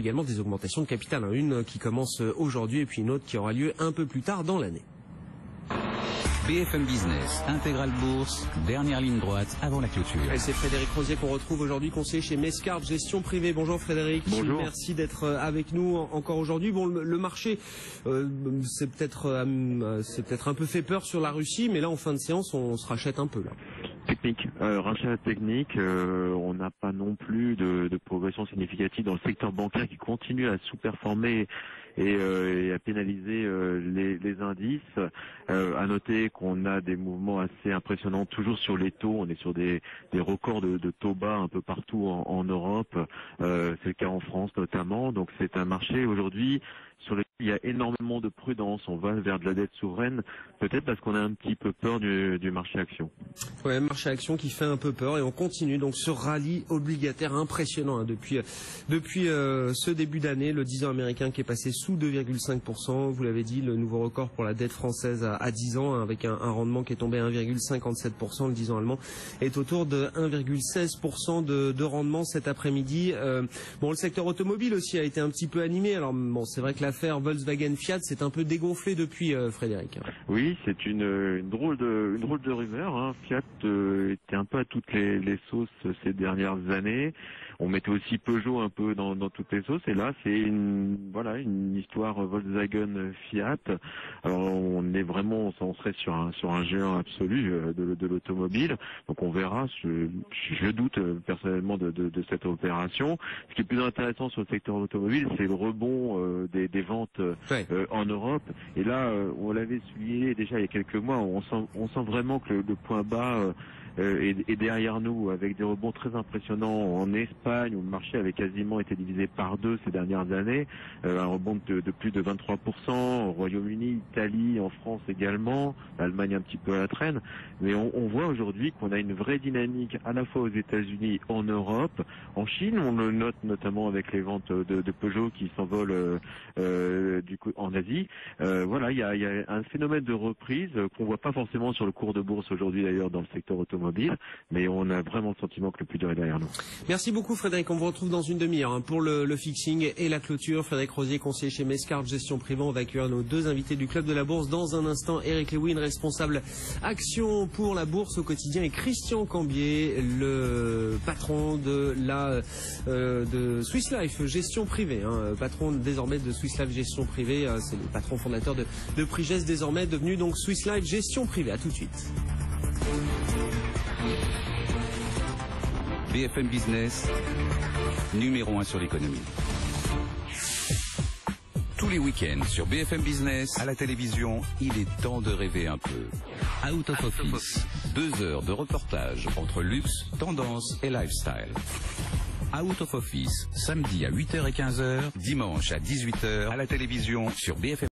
Également des augmentations de capital, hein. Une qui commence aujourd'hui et puis une autre qui aura lieu un peu plus tard dans l'année. BFM Business, Intégrale Bourse, dernière ligne droite avant la clôture. Et c'est Frédéric Rosier qu'on retrouve aujourd'hui, conseiller chez Mescart Gestion Privée. Bonjour Frédéric. Bonjour. Merci d'être avec nous encore aujourd'hui. Bon, le marché, c'est peut-être un peu fait peur sur la Russie, mais là en fin de séance, on se rachète un peu là. Technique, rachat technique, on n'a pas non plus de progression significative dans le secteur bancaire qui continue à sous-performer et à pénaliser les indices. À noter qu'on a des mouvements assez impressionnants toujours sur les taux. On est sur des records de taux bas un peu partout en Europe. C'est le cas en France notamment. Donc c'est un marché aujourd'hui sur lequel il y a énormément de prudence. On va vers de la dette souveraine, peut-être parce qu'on a un petit peu peur du marché action. Ouais, marché action qui fait un peu peur et on continue donc ce rallye obligataire impressionnant hein, depuis ce début d'année. Le 10 ans américain qui est passé sous 2,5%. Vous l'avez dit, le nouveau record pour la dette française à 10 ans hein, avec un rendement qui est tombé à 1,57%. Le 10 ans allemand est autour de 1,16% de rendement cet après-midi. Bon, le secteur automobile aussi a été un petit peu animé. Alors bon, c'est vrai que l'affaire Volkswagen-Fiat s'est un peu dégonflée depuis, Frédéric. Oui, c'est une drôle de rumeur. Hein. Fiat était un peu à toutes les sauces ces dernières années. On mettait aussi Peugeot un peu dans toutes les sauces. Et là, c'est une histoire Volkswagen-Fiat. Alors, on serait sur un géant absolu de l'automobile. Donc, on verra. Je doute personnellement de cette opération. Ce qui est plus intéressant sur le secteur automobile, c'est le rebond des ventes en Europe. Et là, on l'avait souligné déjà il y a quelques mois. On sent vraiment que le point bas est derrière nous, avec des rebonds très impressionnants en Espagne, où le marché avait quasiment été divisé par deux ces dernières années, un rebond de plus de 23%, au Royaume-Uni, Italie, en France également, l'Allemagne un petit peu à la traîne, mais on voit aujourd'hui qu'on a une vraie dynamique à la fois aux États-Unis, en Europe, en Chine, on le note notamment avec les ventes de Peugeot qui s'envolent du coup en Asie. Voilà, il y a un phénomène de reprise qu'on voit pas forcément sur le cours de bourse aujourd'hui d'ailleurs dans le secteur automobile, mais on a vraiment le sentiment que le plus dur est derrière nous. Merci beaucoup Frédéric, on vous retrouve dans une demi-heure hein, pour le fixing et la clôture. Frédéric Rosier, conseiller chez Mescart Gestion Privée. On va accueillir nos deux invités du Club de la Bourse dans un instant. Eric Lewin, responsable action pour la Bourse au quotidien, et Christian Cambier, le patron de Swiss Life Gestion Privée, hein, patron désormais de Swiss Life Gestion Privée. C'est le patron fondateur de Prigest, désormais devenu donc Swiss Life Gestion Privée. À tout de suite. BFM Business, numéro 1 sur l'économie. Tous les week-ends sur BFM Business, à la télévision, il est temps de rêver un peu. Out of Office, 2 heures de reportage entre luxe, tendance et lifestyle. Out of Office, samedi à 8h et 15h, dimanche à 18h, à la télévision sur BFM.